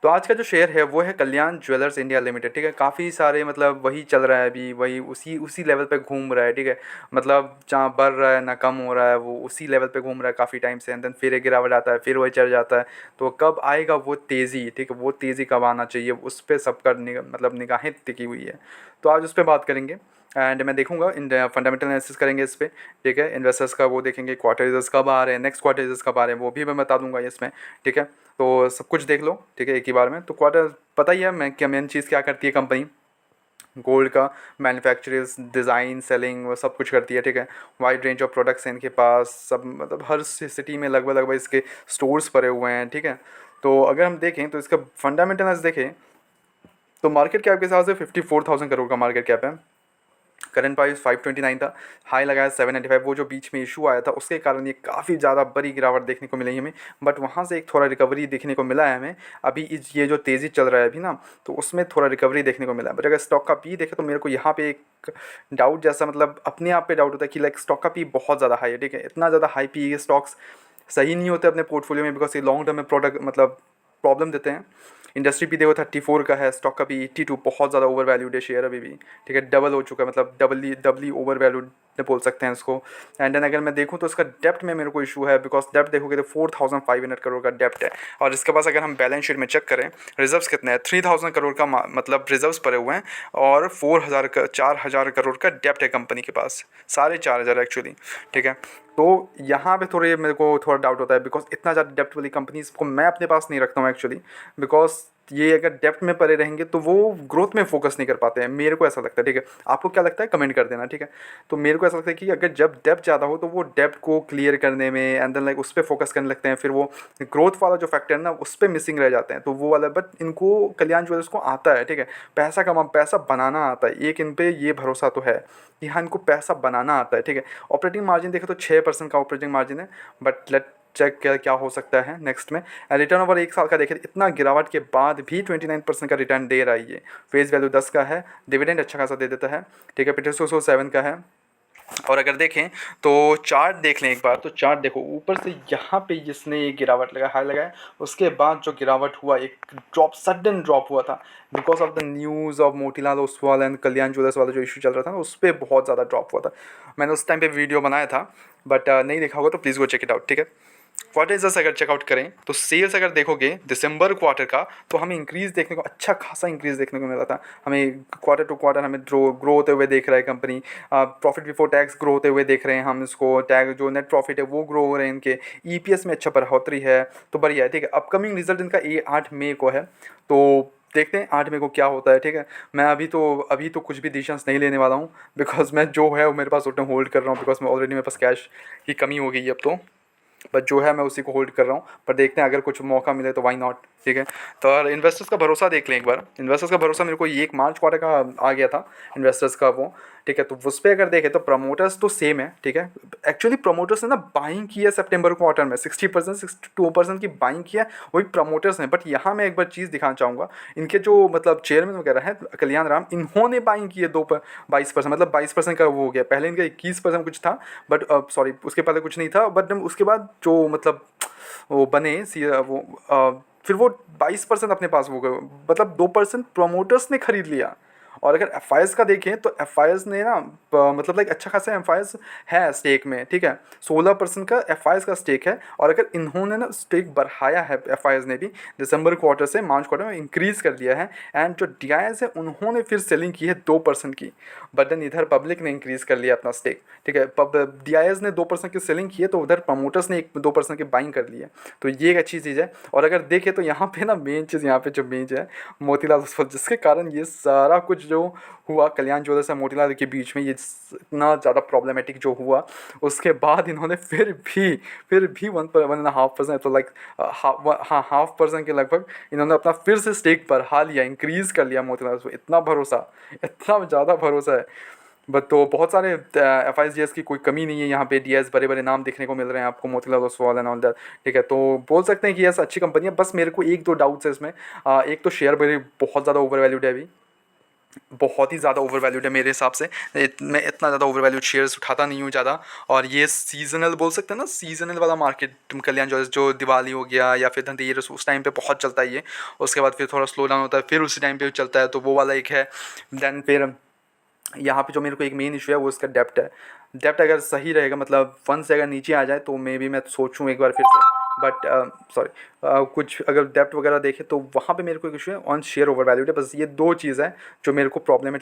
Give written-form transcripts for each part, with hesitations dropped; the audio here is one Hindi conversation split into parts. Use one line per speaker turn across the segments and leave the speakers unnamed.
तो आज का जो शेयर है वो है कल्याण ज्वेलर्स इंडिया लिमिटेड, ठीक है। काफ़ी सारे मतलब वही चल रहा है अभी, वही उसी उसी लेवल पे घूम रहा है, ठीक है। मतलब जहाँ बढ़ रहा है ना कम हो रहा है, वो उसी लेवल पे घूम रहा है काफ़ी टाइम से, एंड देन फिर एक गिरावट आता है, फिर वही चढ़ जाता है। तो कब आएगा वो तेज़ी, ठीक है, वो तेज़ी कब आना चाहिए, उस पर सबका मतलब निगाहें टिकी हुई है। तो आज उस पर बात करेंगे, एंड मैं देखूंगा इन फंडामेंटल एनालिसिस करेंगे इस पे, ठीक है। इन्वेस्टर्स का वो देखेंगे, क्वार्टर रिजल्ट्स कब आ रहे हैं, नेक्स्ट क्वार्टर रिजल्ट्स कब आ रहे हैं, वो भी मैं बता दूंगा इसमें, ठीक है। तो सब कुछ देख लो, ठीक है, एक ही बार में। तो क्वार्टर पता ही है मैं क्या मेन चीज़ क्या करती है कंपनी, गोल्ड का मैन्युफैक्चरर्स, डिज़ाइन, सेलिंग, वो सब कुछ करती है, ठीक है। वाइड रेंज ऑफ प्रोडक्ट्स हैं इनके पास, सब मतलब हर सिटी में लगभग लगभग इसके स्टोर्स पड़े हुए हैं, ठीक है। तो अगर हम देखें तो इसका फंडामेंटल्स देखें तो मार्केट कैप के हिसाब से 54,000 करोड़ का मार्केट कैप है। करंट प्राइस 529 था, हाई लगाया 795। वो जो बीच में इशू आया था उसके कारण ये काफ़ी ज़्यादा बड़ी गिरावट देखने को मिली हमें, बट वहाँ से एक थोड़ा रिकवरी देखने को मिला है हमें। अभी ये जो तेज़ी चल रहा है अभी ना, तो उसमें थोड़ा रिकवरी देखने को मिला है। बट अगर स्टॉक का पी देखे तो मेरे को यहाँ पे एक डाउट जैसा, मतलब अपने आप पे डाउट होता है कि लाइक स्टॉक का पी बहुत ज़्यादा हाई है, ठीक है। इतना ज़्यादा हाई पी के स्टॉक्स सही नहीं होते अपने पोर्टफोलियो में, बिकॉज ये लॉन्ग टर्म में प्रोडक्ट मतलब प्रॉब्लम देते हैं। इंडस्ट्री पी देखो 34 का है, स्टॉक का भी 82, बहुत ज़्यादा ओवर वैल्यूड है शेयर अभी भी, ठीक है। डबल हो चुका है, मतलब डबली ओवर वैल्यूड बोल सकते हैं इसको। एंड देन अगर मैं देखूँ तो इसका डेप्ट में मेरे को इशू है, बिकॉज डेप्ट देखोगे तो 4,500 करोड़ का डेप्ट है। और इसके पास अगर हम बैलेंस शीट में चेक करें, रिजर्व्स कितने हैं, 3,000 करोड़ का मतलब रिजर्व्स पड़े हुए हैं, और 4,000 का डेप्ट है कंपनी के पास, 4,500 एक्चुअली, ठीक है। तो यहाँ पे थोड़े मेरे को थोड़ा डाउट होता है, बिकॉज इतना ज़्यादा डेप्ट वाली कंपनीज को मैं अपने पास नहीं रखता हूँ एक्चुअली, बिकॉज ये अगर डेप्थ में पड़े रहेंगे तो वो ग्रोथ में फोकस नहीं कर पाते हैं, मेरे को ऐसा लगता है, ठीक है। आपको क्या लगता है कमेंट कर देना, ठीक है। तो मेरे को ऐसा लगता है कि अगर जब डेप्थ ज़्यादा हो तो वो डेप्थ को क्लियर करने में एंड देन लाइक उस पर फोकस करने लगते हैं, फिर वो ग्रोथ वाला जो फैक्टर है ना उस पर मिसिंग रह जाते हैं, तो वो वाला। बट इनको कल्याण ज्वेलर्स को आता है, ठीक है, पैसा बनाना आता है, एक इन पे ये भरोसा तो है कि हाँ इनको पैसा बनाना आता है, ठीक है। ऑपरेटिंग मार्जिन देखें तो 6% का ऑपरेटिंग मार्जिन है, बट लेट चेक क्या क्या हो सकता है नेक्स्ट में। रिटर्न ओवर एक साल का देखें, इतना गिरावट के बाद भी 29% का रिटर्न दे रहा है ये। फेस वैल्यू 10 का है, डिविडेंड अच्छा खासा दे देता है, ठीक है। पिटरसो 7 का है। और अगर देखें तो चार्ट देख लें एक बार, तो चार्ट देखो ऊपर से यहाँ पे जिसने ये गिरावट लगा, हाई लगाया, उसके बाद जो गिरावट हुआ, एक ड्रॉप, सडन ड्रॉप हुआ था, because of the news of Motilal Oswal and Kalyan jewellers वाला जो इशू चल रहा था ना, उस पर बहुत ज़्यादा ड्रॉप हुआ था। मैंने उस टाइम पे वीडियो बनाया था, बट नहीं देखा होगा तो please go check it out, ठीक है। क्वार्टर रिजल्ट्स अगर चेकआउट करें तो सेल्स अगर देखोगे दिसंबर क्वार्टर का, तो हमें इंक्रीज़ देखने को, अच्छा खासा इंक्रीज़ देखने को मिला था हमें। क्वार्टर टू क्वार्टर हमें ग्रो होते हुए देख रहा है company. Profit before tax grow होते हुए देख रहे हैं हम इसको, टैग जो नेट प्रॉफिट है वो ग्रो हो रहे हैं इनके, ईपीएस में अच्छा बढ़ोतरी है, तो बढ़िया है, ठीक है। अपकमिंग रिजल्ट इनका 8 मई को है, तो देखते हैं 8 मई को क्या होता है, ठीक है। मैं अभी तो कुछ भी डिसीजंस नहीं लेने वाला हूँ, बिकॉज मैं जो है वो मेरे पास उतना होल्ड कर रहा हूँ, बिकॉज मैं ऑलरेडी मेरे पास कैश की कमी हो गई है अब तो, बट जो है मैं उसी को होल्ड कर रहा हूँ। पर देखते हैं अगर कुछ मौका मिले तो वाई नॉट, ठीक है। तो और इन्वेस्टर्स का भरोसा देख लें एक बार। इन्वेस्टर्स का भरोसा मेरे को ये एक मार्च क्वार्टर का आ गया था इन्वेस्टर्स का वो, ठीक है। तो उस पर अगर देखें तो प्रमोटर्स तो सेम है, ठीक है। एक्चुअली प्रमोटर्स ने ना बाइंग की है सितंबर क्वार्टर में, 60% 62% की बाइंग की है, वही प्रमोटर्स ने। बट यहाँ मैं एक बार चीज़ दिखाना चाहूँगा, इनके जो मतलब चेयरमैन वगैरह हैं कल्याण राम, इन्होंने बाइंग की है 22%, मतलब 22% का वो हो गया। पहले इनका 21% कुछ था, बट सॉरी उसके पहले कुछ नहीं था, बट उसके बाद जो मतलब वो बने वो फिर वो 22% अपने पास हो गए, मतलब 2% प्रोमोटर्स ने खरीद लिया। और अगर एफ का देखें तो एफ ने ना मतलब लाइक अच्छा खासा एफ है स्टेक में, ठीक है। 16% का एफ का स्टेक है। और अगर इन्होंने ना स्टेक बढ़ाया है एफ ने भी, दिसंबर क्वार्टर से मार्च क्वार्टर में इंक्रीज़ कर दिया है। एंड जो डी है उन्होंने फिर सेलिंग की है 2% की, बट देन इधर पब्लिक ने इंक्रीज़ कर लिया अपना स्टेक, ठीक है। डी ने 2% की सेलिंग की है, तो उधर प्रमोटर्स ने 2% की बाइंग कर ली है। तो ये एक अच्छी चीज़ है। और अगर देखें तो यहाँ पे ना मेन चीज़, यहाँ पे जो मेन है मोतीलाल ओसवाल, जिसके कारण ये सारा कुछ जो हुआ कल्याण ज्वेलर्स और मोतीलाल के बीच में, ये इतना ज़्यादा प्रॉब्लमेटिक जो हुआ, उसके बाद इन्होंने फिर भी 1.5%, तो लाइक हाँ 0.5% के लगभग इन्होंने अपना फिर से स्टेक बढ़ा लिया, इंक्रीज़ कर लिया मोतीलाल ओसवाल। इतना ज़्यादा भरोसा है। बट तो बहुत सारे एफ आई की कोई कमी नहीं है यहाँ पे, डी बड़े बड़े नाम देखने को मिल रहे हैं आपको, Motilal Oswal and all that, ठीक है। तो बोल सकते हैं कि यस अच्छी कंपनी है। बस मेरे को एक दो डाउट्स है इसमें। एक तो शेयर बड़ी बहुत ज़्यादा ओवर वैल्यूड है अभी, बहुत ही ज़्यादा ओवर वैल्यूड है मेरे हिसाब से। मैं इतना ज़्यादा ओवर वैल्यूड शेयर्स उठाता नहीं हूँ ज़्यादा। और ये सीजनल बोल सकते हैं ना, सीजनल वाला मार्केट कल्याण ज्वेलर्स, जो दिवाली हो गया या फिर धनतेरस, उस टाइम पे बहुत चलता है ये। उसके बाद फिर थोड़ा स्लो डाउन होता है, फिर उसी टाइम पे चलता है, तो वो वाला एक है। देन फिर यहाँ पे जो मेरे को एक मेन इशू है वो इसका डेप्ट है। डेप्ट अगर सही रहेगा, मतलब फंड से अगर नीचे आ जाए तो मे बी मैं सोचूं एक बार फिर से। बट सॉरी, कुछ अगर डेप्ट वगैरह देखें तो वहाँ पे मेरे को एक इशू है, ऑन शेयर ओवर वैल्यूड है। बस ये दो चीज़ है जो मेरे को प्रॉब्लम है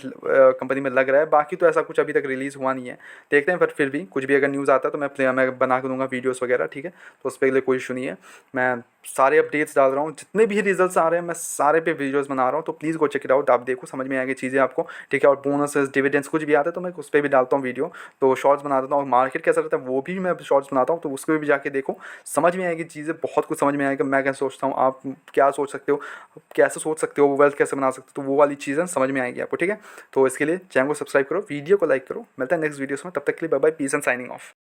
कंपनी में लग रहा है। बाकी तो ऐसा कुछ अभी तक रिलीज़ हुआ नहीं है, देखते हैं। पर फिर भी कुछ भी अगर न्यूज़ आता है तो मैं बना के दूंगा वीडियोस वगैरह, ठीक है। तो उस पर लिए कोई इशू नहीं है। मैं सारे अपडेट्स डाल रहा हूँ, जितने भी रिजल्ट्स आ रहे हैं मैं सारे पे वीडियोस बना रहा हूँ, तो please go check it out. आप देखो, समझ में आएगी चीज़ें आपको, ठीक है। और बोनसेस, डिविडेंड्स कुछ भी आते हैं तो मैं उस पर भी डालता हूँ वीडियो, तो शॉर्ट्स बना देता हूँ। मार्केट कैसा रहता है वो भी मैं शॉर्ट्स बनाता हूँ, तो उसको भी जाके देखो, समझ में आएगी चीज़ें, बहुत कुछ समझ में आएगा। मैं क्या सोचता हूँ, आप क्या सोच सकते हो, कैसे सोच सकते हो, वेल्थ कैसे बना सकते हो, तो वो वाली चीज़ें समझ में आएगी आपको, ठीक है। तो इसके लिए चैनल को सब्सक्राइब करो, वीडियो को लाइक करो। मिलता है नेक्स्ट वीडियोस में, तब तक के लिए bye bye, peace and signing of.